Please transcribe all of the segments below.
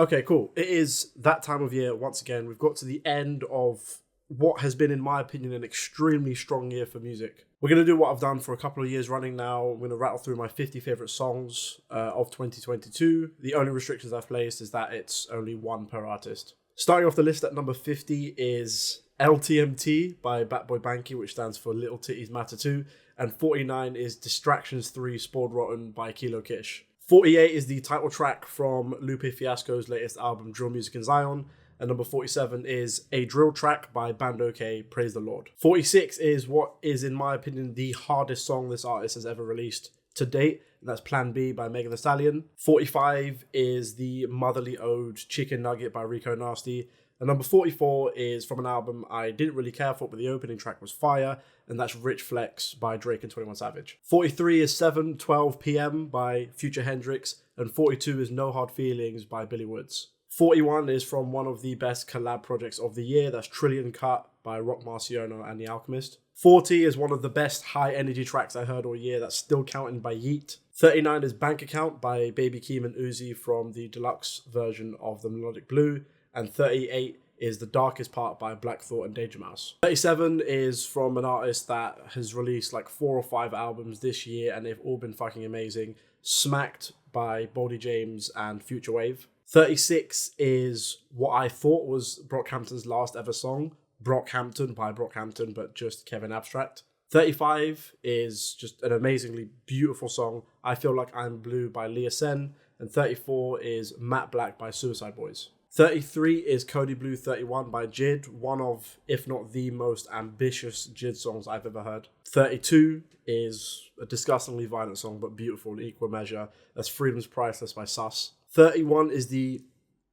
Okay, cool. It is that time of year once again. We've got to the end of what has been, in my opinion, an extremely strong year for music. We're going to do what I've done for a couple of years running now. I'm going to rattle through my 50 favourite songs of 2022. The only restrictions I've placed is that it's only one per artist. Starting off the list at number 50 is LTMT by Batboy Banky, which stands for Little Titties Matter Too. And 49 is Distractions 3 Spoiled Rotten by Kilo Kish. 48 is the title track from Lupe Fiasco's latest album, Drill Music in Zion. And number 47 is a drill track by Band OK, Praise the Lord. 46 is what is, in my opinion, the hardest song this artist has ever released to date, and that's Plan B by Megan Thee Stallion. 45 is the motherly ode Chicken Nugget by Rico Nasty. And number 44 is from an album I didn't really care for, but the opening track was fire, and that's Rich Flex by Drake and 21 Savage. 43 is 7:12 p.m. by Future Hendrix, and 42 is No Hard Feelings by Billy Woods. 41 is from one of the best collab projects of the year, that's Trillion Cut by Rock Marciano and The Alchemist. 40 is one of the best high energy tracks I heard all year, that's Still Counting by Yeet. 39 is Bank Account by Baby Keem and Uzi from the deluxe version of The Melodic Blue. And 38 is The Darkest Part by Black Thought and Danger Mouse. 37 is from an artist that has released like 4 or 5 albums this year, and they've all been fucking amazing. Smacked by Boldy James and Future Wave. 36 is what I thought was Brockhampton's last ever song, Brockhampton by Brockhampton, but just Kevin Abstract. 35 is just an amazingly beautiful song, I Feel Like I'm Blue by Leah Sen. And 34 is Matte Black by Suicide Boys. 33 is Cody Blue 31 by Jid, one of, if not the most ambitious Jid songs I've ever heard. 32 is a disgustingly violent song, but beautiful in equal measure. That's Freedom's Priceless by Sus. 31 is the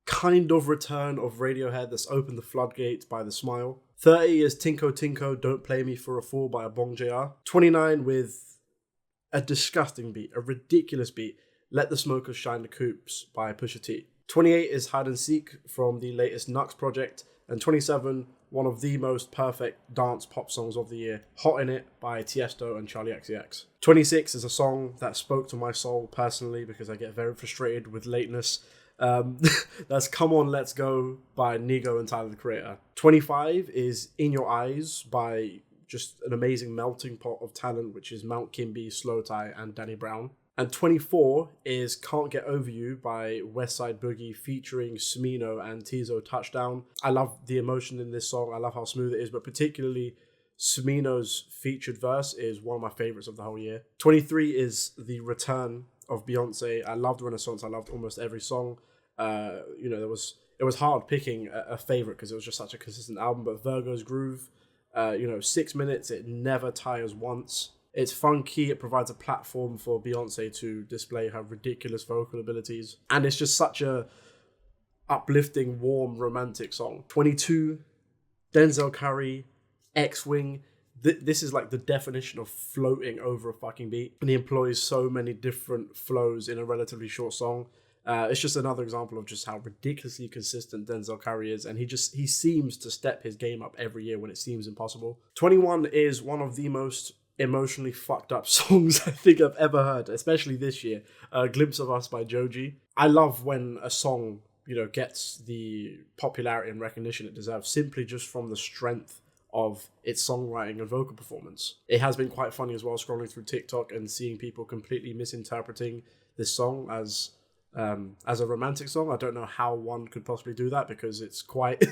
kind of return of Radiohead that's Opened the Floodgates by The Smile. 30 is Tinko Tinko Don't Play Me for a Fool by Abong JR. 29 with a disgusting beat, a ridiculous beat, Let the Smokers Shine the Coops by Pusha T. 28 is Hide and Seek from the latest Nux project. And 27, one of the most perfect dance pop songs of the year, Hot In It by Tiesto and Charlie XCX. 26 is a song that spoke to my soul personally because I get very frustrated with lateness. That's Come On Let's Go by Nigo and Tyler the Creator. 25 is In Your Eyes by just an amazing melting pot of talent, which is Mount Kimby, Slow Tie, and Danny Brown. And 24 is Can't Get Over You by Westside Boogie featuring Smino and Tizo Touchdown. I love the emotion in this song. I love how smooth it is, but particularly Smino's featured verse is one of my favorites of the whole year. 23 is the return of Beyonce. I loved Renaissance. I loved almost every song. It was hard picking a favorite because it was just such a consistent album, but Virgo's Groove, 6 minutes, it never tires once. It's funky, it provides a platform for Beyonce to display her ridiculous vocal abilities. And it's just such a uplifting, warm, romantic song. 22, Denzel Curry, X-Wing. This is like the definition of floating over a fucking beat. And he employs so many different flows in a relatively short song. It's just another example of just how ridiculously consistent Denzel Curry is. And he seems to step his game up every year when it seems impossible. 21 is one of the most emotionally fucked up songs I think I've ever heard, especially this year. Glimpse of Us by Joji. I love when a song, gets the popularity and recognition it deserves simply just from the strength of its songwriting and vocal performance. It has been quite funny as well, scrolling through TikTok and seeing people completely misinterpreting this song as a romantic song. I don't know how one could possibly do that because it's quite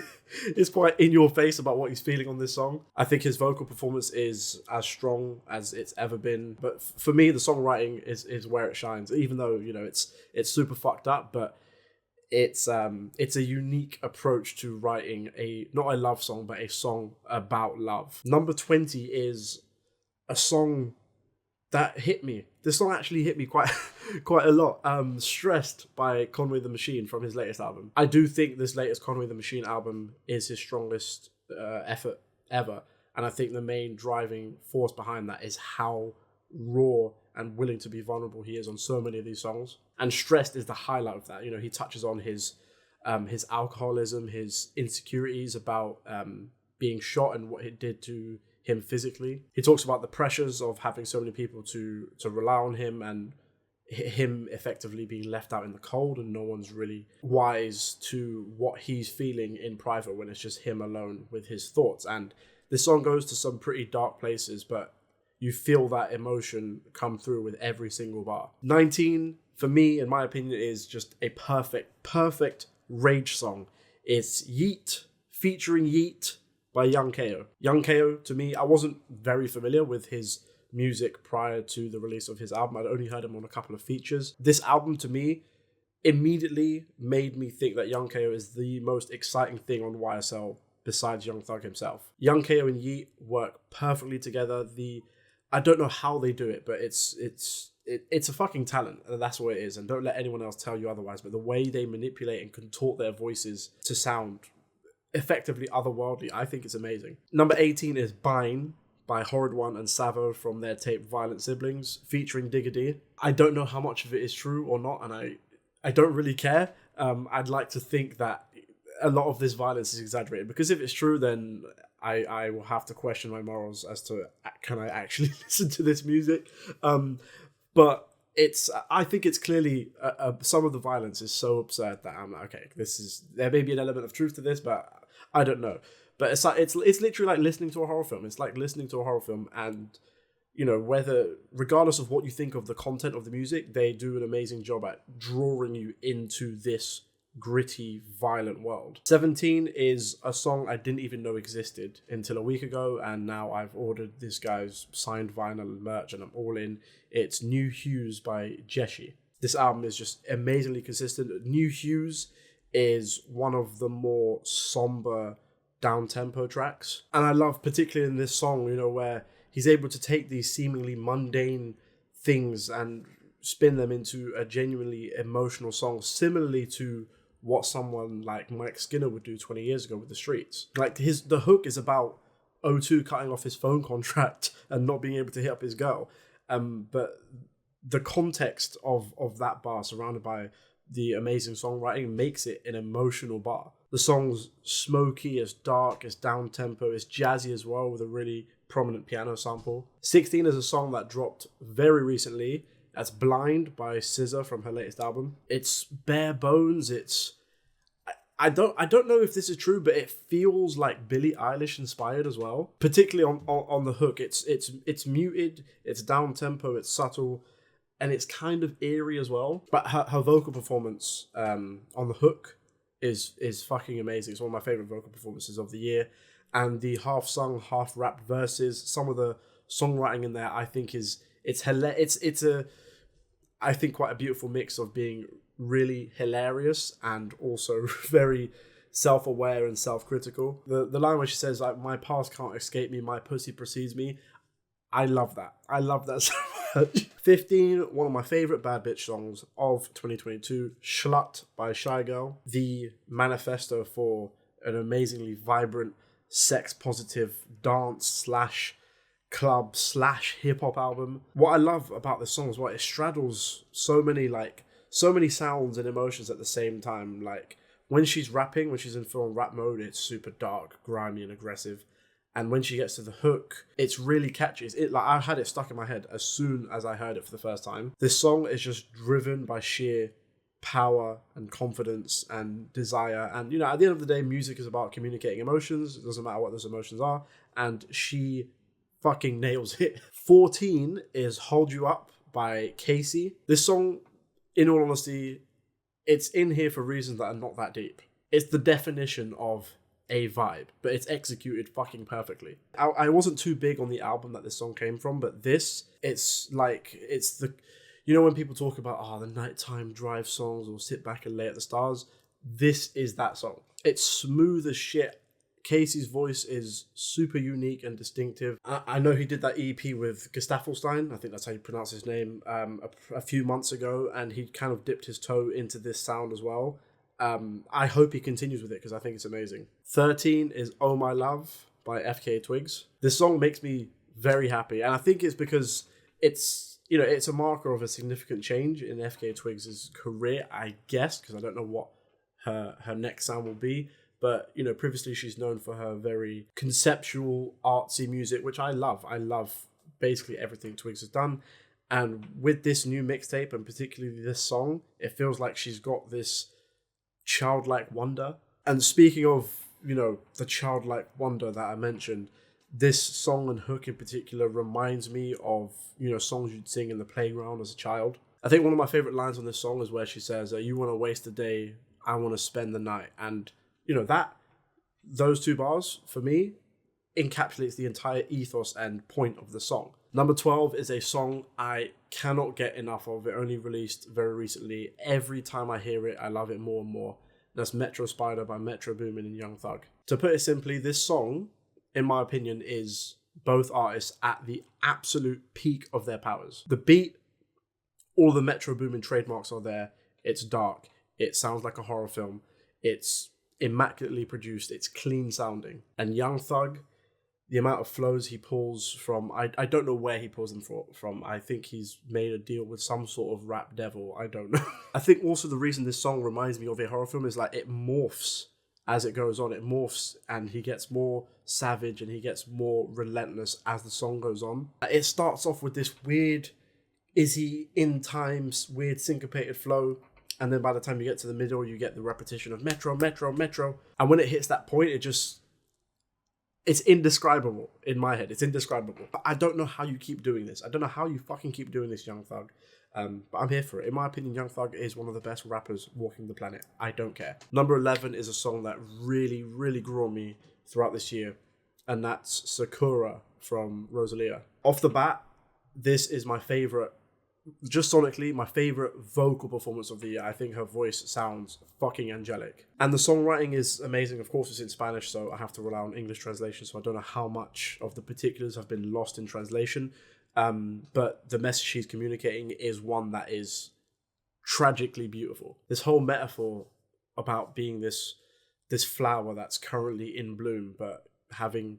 it's quite in your face about what he's feeling on this song. I think his vocal performance is as strong as it's ever been, but for me the songwriting is where it shines, even though it's super fucked up, but it's a unique approach to writing not a love song but a song about love. Number 20 is a song that hit me. This song actually hit me quite a lot. Stressed by Conway the Machine from his latest album. I do think this latest Conway the Machine album is his strongest effort ever. And I think the main driving force behind that is how raw and willing to be vulnerable he is on so many of these songs. And Stressed is the highlight of that. He touches on his alcoholism, his insecurities about being shot and what it did to him physically. He talks about the pressures of having so many people to rely on him and him effectively being left out in the cold, and no one's really wise to what he's feeling in private when it's just him alone with his thoughts. And this song goes to some pretty dark places, but you feel that emotion come through with every single bar. 19, for me, in my opinion, is just a perfect rage song. It's Yeet featuring Yeet by Young Ko. Young Ko, to me, I wasn't very familiar with his music prior to the release of his album. I'd only heard him on a couple of features. This album, to me, immediately made me think that Young Ko is the most exciting thing on YSL besides Young Thug himself. Young Ko and Yeet work perfectly together. I don't know how they do it, but it's a fucking talent, and that's what it is. And don't let anyone else tell you otherwise. But the way they manipulate and contort their voices to sound effectively otherworldly, I think it's amazing. Number 18 is Bine by Horrid One and Savo from their tape Violent Siblings, featuring Digga D. I don't know how much of it is true or not, and I don't really care. I'd like to think that a lot of this violence is exaggerated, because if it's true, then I will have to question my morals as to, can I actually listen to this music? But I think it's clearly, some of the violence is so absurd that I'm like, okay, there may be an element of truth to this, but I don't know. But it's like, it's literally like listening to a horror film. It's like listening to a horror film, and regardless of what you think of the content of the music, they do an amazing job at drawing you into this gritty, violent world. 17 is a song I didn't even know existed until a week ago, and now I've ordered this guy's signed vinyl and merch, and I'm all in. It's New Hues by Jeshi. This album is just amazingly consistent. New Hues is one of the more somber, down-tempo tracks, and I love, particularly in this song, where he's able to take these seemingly mundane things and spin them into a genuinely emotional song, similarly to what someone like Mike Skinner would do 20 years ago with The Streets. Like, the hook is about O2 cutting off his phone contract and not being able to hit up his girl. But the context of that bar, surrounded by the amazing songwriting, makes it an emotional bar. The song's smoky, it's dark, it's down-tempo, it's jazzy as well, with a really prominent piano sample. 16 is a song that dropped very recently. That's Blind by SZA from her latest album. It's bare bones. I don't know if this is true, but it feels like Billie Eilish inspired as well. Particularly on the hook. It's muted, it's down tempo, it's subtle, and it's kind of eerie as well. But her vocal performance on the hook is fucking amazing. It's one of my favorite vocal performances of the year. And the half sung, half rapped verses, some of the songwriting in there, I think it's I think quite a beautiful mix of being really hilarious and also very self-aware and self-critical. The line where she says, like, my past can't escape me, my pussy precedes me. I love that. I love that so much. 15, one of my favorite bad bitch songs of 2022, Slut by Shy Girl. The manifesto for an amazingly vibrant, sex-positive dance / club / hip-hop album. What I love about this song is what it straddles so many sounds and emotions at the same time. Like, when she's rapping, when she's in full rap mode, it's super dark, grimy, and aggressive. And when she gets to the hook, it's really catchy. I had it stuck in my head as soon as I heard it for the first time. This song is just driven by sheer power and confidence and desire. And, at the end of the day, music is about communicating emotions. It doesn't matter what those emotions are. And she fucking nails it. 14 is Hold You Up by Casey. This song, in all honesty, it's in here for reasons that are not that deep. It's the definition of a vibe, but it's executed fucking perfectly. I wasn't too big on the album that this song came from, but it's the, when people talk about, the nighttime drive songs or sit back and lay at the stars, this is that song. It's smooth as shit. Casey's voice is super unique and distinctive. I know he did that EP with Gustaffelstein, I think that's how you pronounce his name, a few months ago, and he kind of dipped his toe into this sound as well. I hope he continues with it because I think it's amazing. 13 is Oh My Love by FKA Twigs. This song makes me very happy, and I think it's because it's a marker of a significant change in FKA Twigs' career, I guess, because I don't know what her next sound will be. But, previously she's known for her very conceptual, artsy music, which I love. I love basically everything Twigs has done. And with this new mixtape, and particularly this song, it feels like she's got this childlike wonder. And speaking of, the childlike wonder that I mentioned, this song and hook in particular reminds me of, songs you'd sing in the playground as a child. I think one of my favorite lines on this song is where she says, you want to waste a day, I want to spend the night. And, those two bars, for me, encapsulates the entire ethos and point of the song. Number 12 is a song I cannot get enough of. It only released very recently. Every time I hear it, I love it more and more. That's Metro Spider by Metro Boomin and Young Thug. To put it simply, this song, in my opinion, is both artists at the absolute peak of their powers. The beat, all the Metro Boomin trademarks are there. It's dark. It sounds like a horror film. It's immaculately produced. It's clean sounding. And Young Thug, the amount of flows he pulls from, I don't know where he pulls them from. I think he's made a deal with some sort of rap devil. I don't know. I think also the reason this song reminds me of a horror film is like it morphs as it goes on. It morphs and he gets more savage and he gets more relentless as the song goes on. It starts off with this weird, is he in times, weird syncopated flow. And then by the time you get to the middle, you get the repetition of Metro, Metro, Metro. And when it hits that point, it's indescribable in my head. It's indescribable. But I don't know how you keep doing this. I don't know how you fucking keep doing this, Young Thug. But I'm here for it. In my opinion, Young Thug is one of the best rappers walking the planet. I don't care. Number 11 is a song that really, really grew on me throughout this year. And that's Sakura from Rosalia. Off the bat, this is my favorite. Just sonically, my favorite vocal performance of the year. I think her voice sounds fucking angelic. And the songwriting is amazing. Of course, it's in Spanish, so I have to rely on English translation, so I don't know how much of the particulars have been lost in translation. But the message she's communicating is one that is tragically beautiful. This whole metaphor about being this flower that's currently in bloom, but having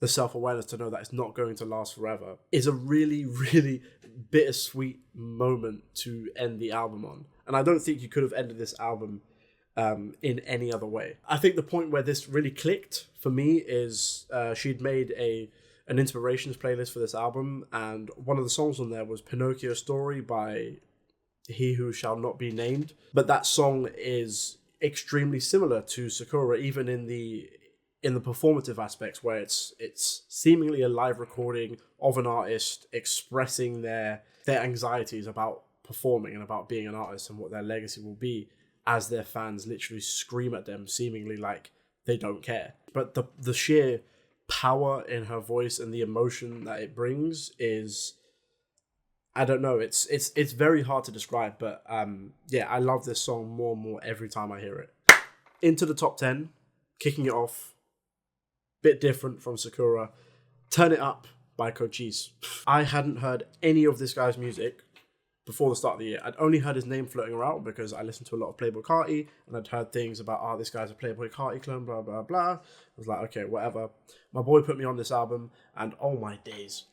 the self-awareness to know that it's not going to last forever is a really, really bittersweet moment to end the album on. And I don't think you could have ended this album in any other way. I think the point where this really clicked for me is she'd made an inspirations playlist for this album, and one of the songs on there was Pinocchio Story by He Who Shall Not Be Named. But that song is extremely similar to Sakura, even in the performative aspects, where it's seemingly a live recording of an artist expressing their anxieties about performing and about being an artist and what their legacy will be as their fans literally scream at them, seemingly like they don't care. But the sheer power in her voice and the emotion that it brings is, I don't know, it's very hard to describe, but yeah, I love this song more and more every time I hear it. Into the top 10, kicking it off, bit different from Sakura, Turn It Up by Cochise. I hadn't heard any of this guy's music before the start of the year. I'd only heard his name floating around because I listened to a lot of Playboi Carti, and I'd heard things about, this guy's a Playboi Carti clone, blah, blah, blah. I was like, okay, whatever. My boy put me on this album, and oh my days.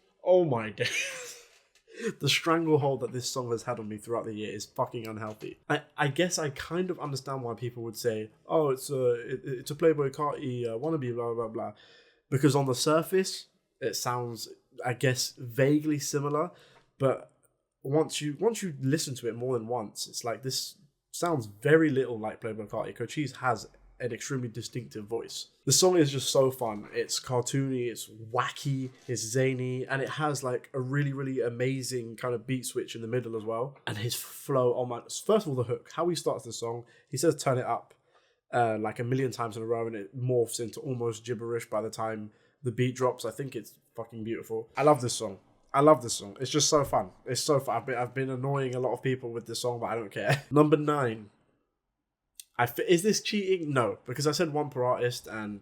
The stranglehold that this song has had on me throughout the year is fucking unhealthy. I guess I kind of understand why people would say, oh, it's a Playboi Carti wannabe, blah, blah, blah. Because on the surface, it sounds, I guess, vaguely similar. But once you listen to it more than once, it's like, this sounds very little like Playboi Carti. Cochise has an extremely distinctive voice. The song is just so fun. It's cartoony, it's wacky, it's zany, and it has like a really, really amazing kind of beat switch in the middle as well. And his flow, oh my, first of all, the hook, how he starts the song, he says turn it up like a million times in a row, and it morphs into almost gibberish by the time the beat drops. I think it's fucking beautiful. I love this song. It's just so fun. It's so fun. I've been annoying a lot of people with this song, but I don't care. Number 9. Is this cheating? No, because I said one per artist, and,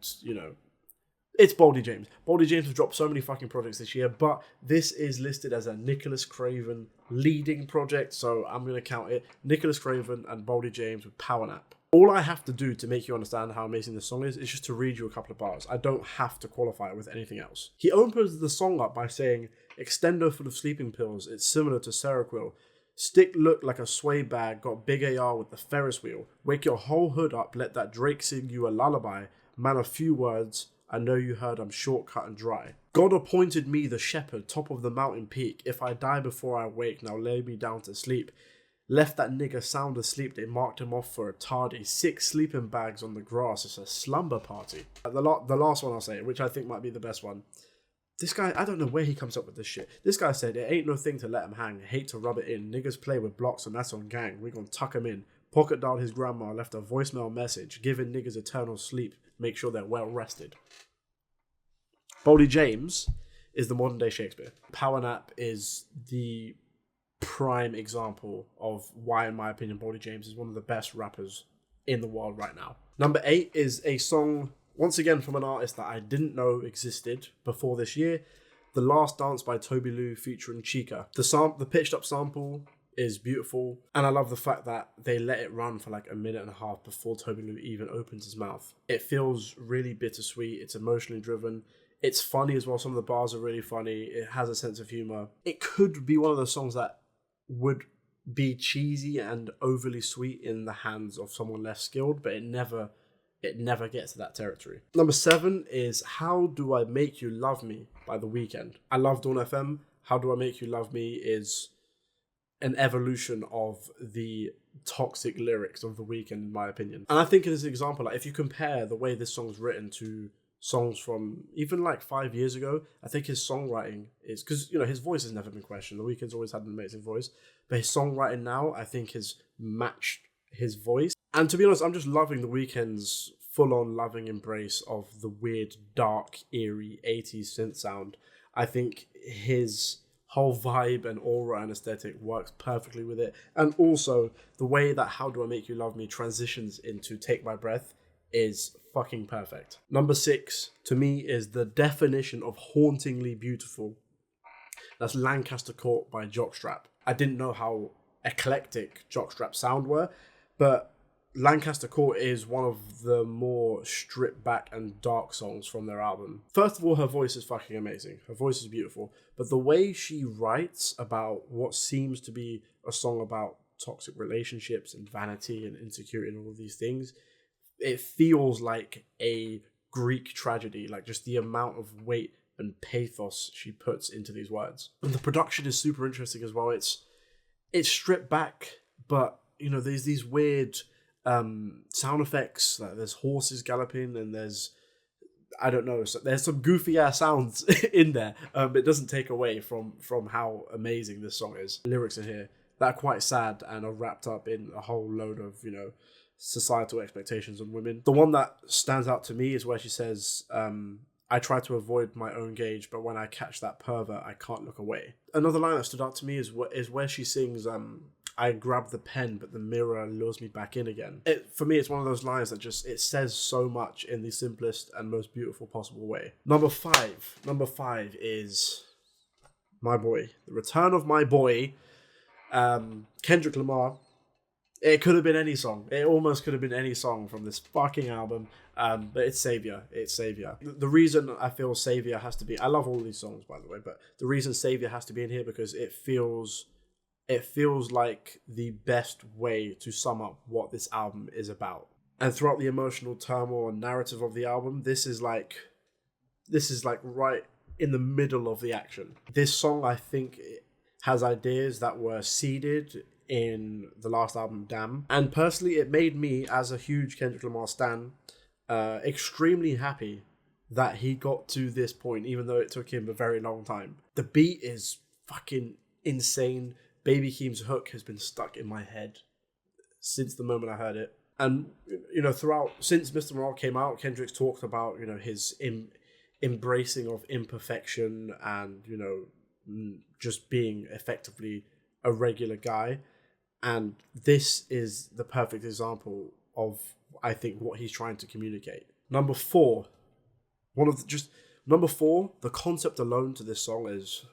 it's Boldy James. Boldy James has dropped so many fucking projects this year, but this is listed as a Nicholas Craven leading project, so I'm going to count it. Nicholas Craven and Boldy James with Power Nap. All I have to do to make you understand how amazing this song is just to read you a couple of bars. I don't have to qualify it with anything else. He opens the song up by saying, extendo full of sleeping pills, it's similar to Seroquel. Stick look like a sway bag, got big AR with the Ferris wheel. Wake your whole hood up, let that Drake sing you a lullaby. Man of few words, I know you heard I'm short, cut and dry. God appointed me the shepherd, top of the mountain peak. If I die before I wake, now lay me down to sleep. Left that nigga sound asleep, they marked him off for a tardy. 6 sleeping bags on the grass, it's a slumber party. The last one I'll say, which I think might be the best one. This guy, I don't know where he comes up with this shit. This guy said, it ain't no thing to let him hang. Hate to rub it in. Niggas play with blocks and that's on gang. We gon' tuck him in. Pocket dialed his grandma, left a voicemail message. Giving niggas eternal sleep. Make sure they're well rested. Boldy James is the modern day Shakespeare. Power Nap is the prime example of why, in my opinion, Boldy James is one of the best rappers in the world right now. Number 8 is a song, once again, from an artist that I didn't know existed before this year. The Last Dance by Toby Lou featuring Chica. The pitched up sample is beautiful, and I love the fact that they let it run for like a minute and a half before Toby Lou even opens his mouth. It feels really bittersweet. It's emotionally driven. It's funny as well. Some of the bars are really funny. It has a sense of humor. It could be one of those songs that would be cheesy and overly sweet in the hands of someone less skilled, but it never gets to that territory. Number 7 is How Do I Make You Love Me by The Weeknd. I love Dawn FM. How Do I Make You Love Me is an evolution of the toxic lyrics of The Weeknd, in my opinion. And I think it is an example, like if you compare the way this song's written to songs from even like 5 years ago, I think his songwriting is, because his voice has never been questioned. The Weeknd's always had an amazing voice, but his songwriting now I think has matched his voice. And to be honest, I'm just loving The Weeknd's full-on loving embrace of the weird, dark, eerie 80s synth sound. I think his whole vibe and aura and aesthetic works perfectly with it. And also the way that How Do I Make You Love Me transitions into Take My Breath is fucking perfect. Number 6 to me is the definition of hauntingly beautiful. That's Lancaster Court by Jockstrap. I didn't know how eclectic Jockstrap's sound were, but Lancaster Court is one of the more stripped back and dark songs from their album. First of all, her voice is fucking amazing. Her voice is beautiful, but the way she writes about what seems to be a song about toxic relationships and vanity and insecurity and all of these things, it feels like a Greek tragedy, like just the amount of weight and pathos she puts into these words. And the production is super interesting as well. It's stripped back, but there's these weird sound effects. Like there's horses galloping, and there's there's some goofy ass sounds in there. It doesn't take away from how amazing this song is. The lyrics in here that are quite sad and are wrapped up in a whole load of societal expectations on women. The one that stands out to me is where she says, I try to avoid my own gaze, but when I catch that pervert, I can't look away. Another line that stood out to me is where she sings, I grab the pen, but the mirror lures me back in again. For me, it's one of those lines that it says so much in the simplest and most beautiful possible way. Number five is my boy. The return of my boy, Kendrick Lamar. It could have been any song. It almost could have been any song from this fucking album. But it's Savior. It's Savior. The reason I feel Savior has to be... I love all these songs, by the way, but the reason Savior has to be in here because it feels like the best way to sum up what this album is about. And throughout the emotional turmoil and narrative of the album, this is like right in the middle of the action. This song, I think, has ideas that were seeded in the last album, Damn. And personally, it made me, as a huge Kendrick Lamar stan, extremely happy that he got to this point, even though it took him a very long time. The beat is fucking insane. Baby Keem's hook has been stuck in my head since the moment I heard it. And, since Mr. Morale came out, Kendrick's talked about, his embracing of imperfection and, just being effectively a regular guy. And this is the perfect example of, I think, what he's trying to communicate. Number 4, the concept alone to this song is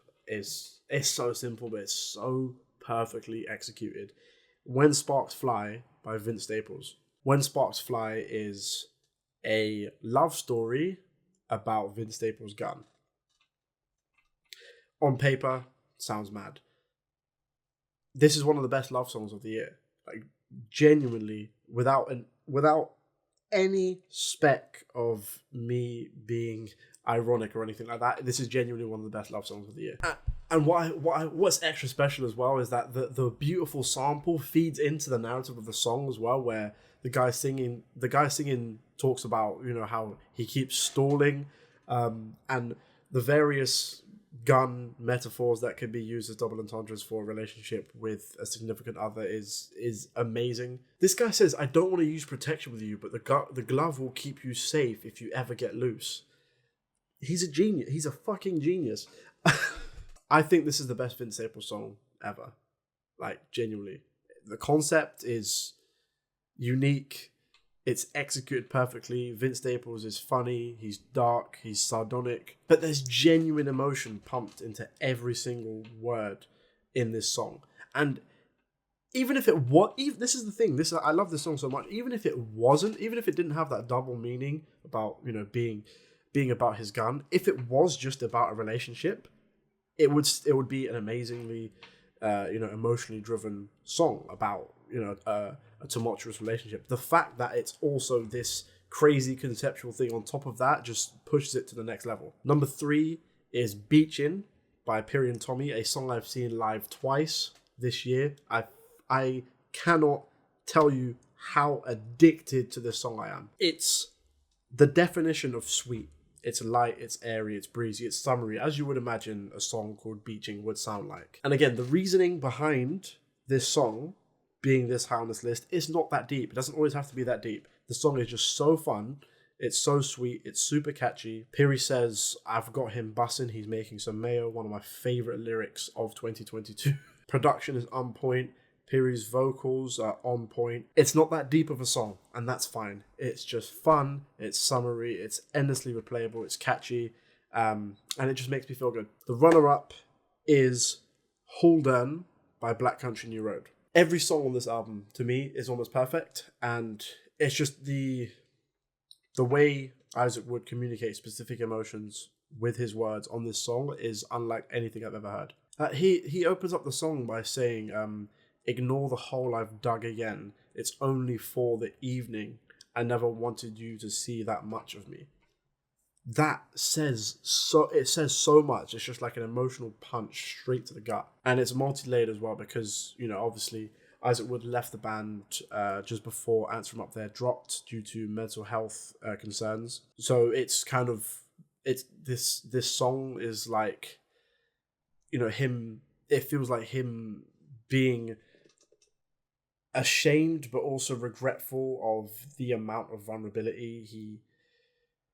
so simple, but it's so perfectly executed. When Sparks Fly by Vince Staples. When Sparks Fly is a love story about Vince Staples' gun. On paper, sounds mad. This is one of the best love songs of the year. Like, genuinely, without any speck of me being ironic or anything like that, this is genuinely one of the best love songs of the year. And what's extra special as well is that the beautiful sample feeds into the narrative of the song as well, where the guy singing talks about, you know, how he keeps stalling, and the various gun metaphors that can be used as double entendres for a relationship with a significant other is amazing. This guy says, "I don't want to use protection with you, but the glove will keep you safe if you ever get loose." He's a genius. He's a fucking genius. I think this is the best Vince Staples song ever. Like, genuinely. The concept is unique. It's executed perfectly. Vince Staples is funny. He's dark. He's sardonic. But there's genuine emotion pumped into every single word in this song. And even if it was... This is the thing. I love this song so much. Even if it wasn't... Even if it didn't have that double meaning about, you know, being about his gun. If it was just about a relationship... It would be an amazingly, emotionally driven song about, you know, a tumultuous relationship. The fact that it's also this crazy conceptual thing on top of that just pushes it to the next level. Number 3 is Beachin' by Piri and Tommy, a song I've seen live twice this year. I cannot tell you how addicted to this song I am. It's the definition of sweet. It's light, it's airy, it's breezy, it's summery, as you would imagine a song called Beachin' would sound like. And again, the reasoning behind this song being this high on this list is not that deep. It doesn't always have to be that deep. The song is just so fun. It's so sweet. It's super catchy. Piri says, "I've got him bussin', he's making some mayo." One of my favorite lyrics of 2022. Production is on point. Piri's vocals are on point. It's not that deep of a song, and that's fine. It's just fun, it's summery, it's endlessly replayable, it's catchy, and it just makes me feel good. The runner-up is Holden by Black Country New Road. Every song on this album, to me, is almost perfect, and it's just the way Isaac Wood communicates specific emotions with his words on this song is unlike anything I've ever heard. He opens up the song by saying, "Ignore the hole I've dug again. It's only for the evening. I never wanted you to see that much of me." That says so much. It's just like an emotional punch straight to the gut. And it's multi-layered as well because, you know, obviously Isaac Wood left the band just before Ants From Up There dropped due to mental health concerns. So it's kind of, this song is like, you know, it feels like him being ashamed but also regretful of the amount of vulnerability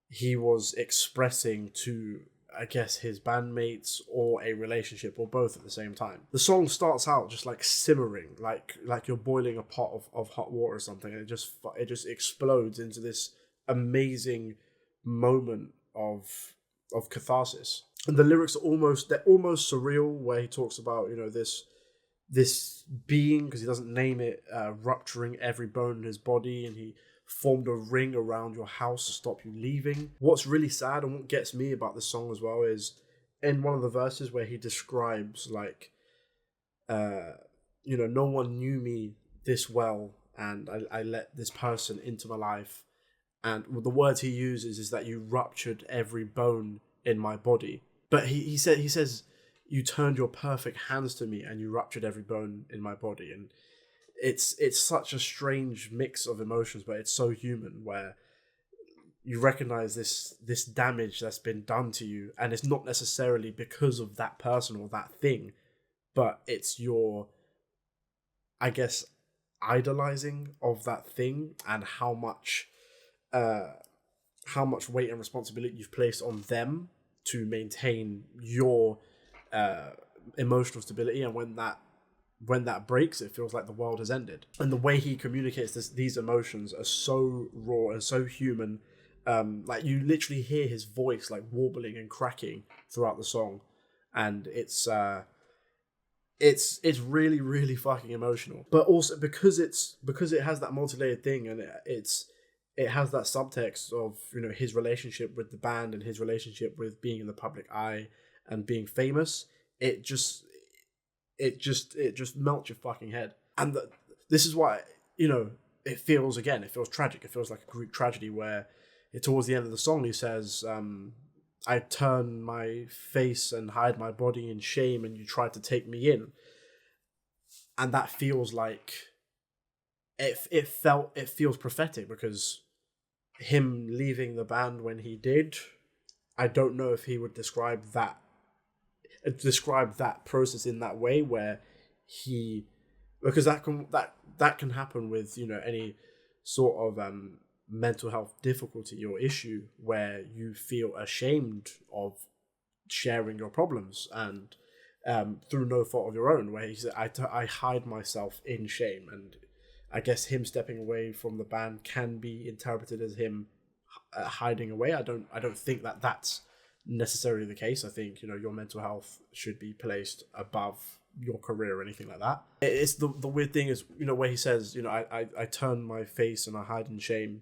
he was expressing to, I guess, his bandmates or a relationship or both at the same time. The song starts out just like simmering, like you're boiling a pot of hot water or something, and it just explodes into this amazing moment of catharsis. And the lyrics are almost surreal, where he talks about, you know, this being, because he doesn't name it, rupturing every bone in his body, and he formed a ring around your house to stop you leaving. What's really sad and what gets me about this song as well is in one of the verses where he describes like, you know, no one knew me this well, and I let this person into my life, and the words he uses is that you ruptured every bone in my body. But he says you turned your perfect hands to me and you ruptured every bone in my body. And it's such a strange mix of emotions, but it's so human, where you recognize this damage that's been done to you, and it's not necessarily because of that person or that thing, but it's your, I guess, idolizing of that thing, and how much weight and responsibility you've placed on them to maintain your emotional stability. And when that breaks, it feels like the world has ended. And the way he communicates these emotions are so raw and so human. Like you literally hear his voice like warbling and cracking throughout the song, and it's really, really fucking emotional. But also because it has that multi-layered thing, and it has that subtext of, you know, his relationship with the band and his relationship with being in the public eye and being famous. It just melts your fucking head. And this is why, you know, it feels tragic. It feels like a Greek tragedy where towards the end of the song he says, I turn my face and hide my body in shame and you try to take me in. And that feels like it feels prophetic, because him leaving the band when he did, I don't know if he would describe that process in that way, where he, because that can happen with, you know, any sort of mental health difficulty or issue, where you feel ashamed of sharing your problems, and through no fault of your own, where he said, I hide myself in shame. And I guess him stepping away from the band can be interpreted as him hiding away. I don't think that that's necessarily the case. I think, you know, your mental health should be placed above your career or anything like that. It's the weird thing is, you know, where he says, you know, I turn my face and I hide in shame,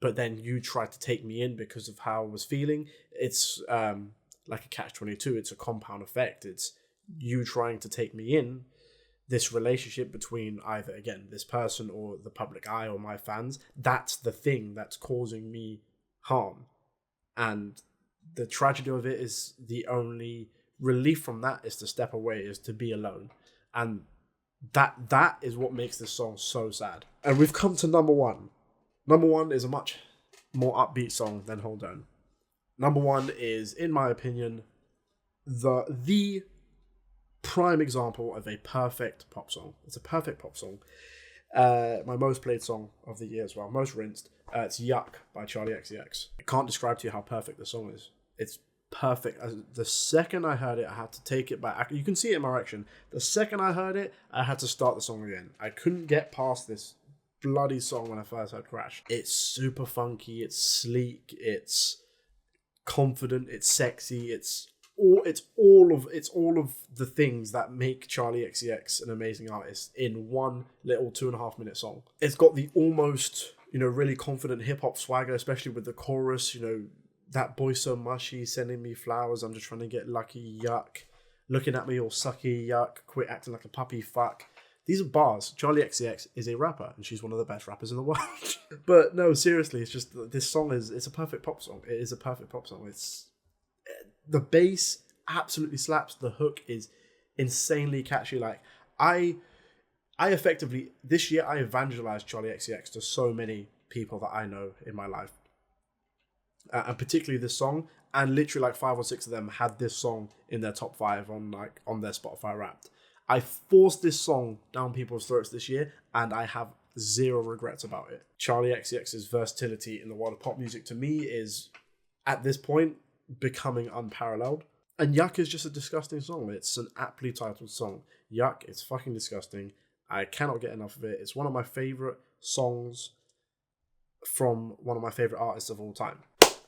but then you try to take me in because of how I was feeling. It's like a catch-22. It's a compound effect. It's you trying to take me in, this relationship between either, again, this person or the public eye or my fans. That's the thing that's causing me harm. And the tragedy of it is, the only relief from that is to step away, is to be alone. And that is what makes this song so sad. And we've come to number one. Number one is a much more upbeat song than Hold On. Number one is, in my opinion, the prime example of a perfect pop song. It's a perfect pop song. My most played song of the year as well, most rinsed. It's Yuck by Charlie XCX. I can't describe to you how perfect the song is. It's perfect. The second I heard it, I had to take it back. You can see it in my reaction. The second I heard it, I had to start the song again. I couldn't get past this bloody song when I first heard Crash. It's super funky, it's sleek, it's confident, it's sexy, it's all of the things that make Charlie XCX an amazing artist in one little 2.5 minute song. It's got the almost, you know, really confident hip hop swagger, especially with the chorus, you know, that boy so mushy, sending me flowers, I'm just trying to get lucky, yuck, looking at me all sucky, yuck, quit acting like a puppy, fuck. These are bars. Charlie XCX is a rapper, and she's one of the best rappers in the world. But no, seriously, it's just, this song it's a perfect pop song. It is a perfect pop song. The bass absolutely slaps. The hook is insanely catchy. Like, I effectively, this year, I evangelized Charlie XCX to so many people that I know in my life. And particularly this song, and literally like 5 or 6 of them had this song in their top 5 on their Spotify Wrapped. I forced this song down people's throats this year, and I have zero regrets about it. Charlie XCX's versatility in the world of pop music, to me, is, at this point, becoming unparalleled. And Yuck is just a disgusting song. It's an aptly titled song. Yuck, it's fucking disgusting. I cannot get enough of it. It's one of my favourite songs from one of my favourite artists of all time.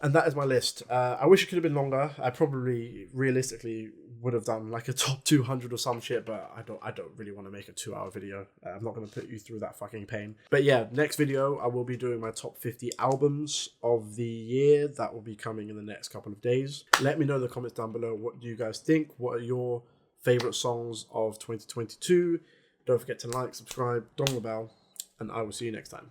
And that is my list. I wish it could have been longer. I probably, realistically, would have done like a top 200 or some shit, but I don't really want to make a 2-hour video. I'm not going to put you through that fucking pain. But yeah, next video, I will be doing my top 50 albums of the year. That will be coming in the next couple of days. Let me know in the comments down below, what do you guys think? What are your favourite songs of 2022? Don't forget to like, subscribe, dong the bell, and I will see you next time.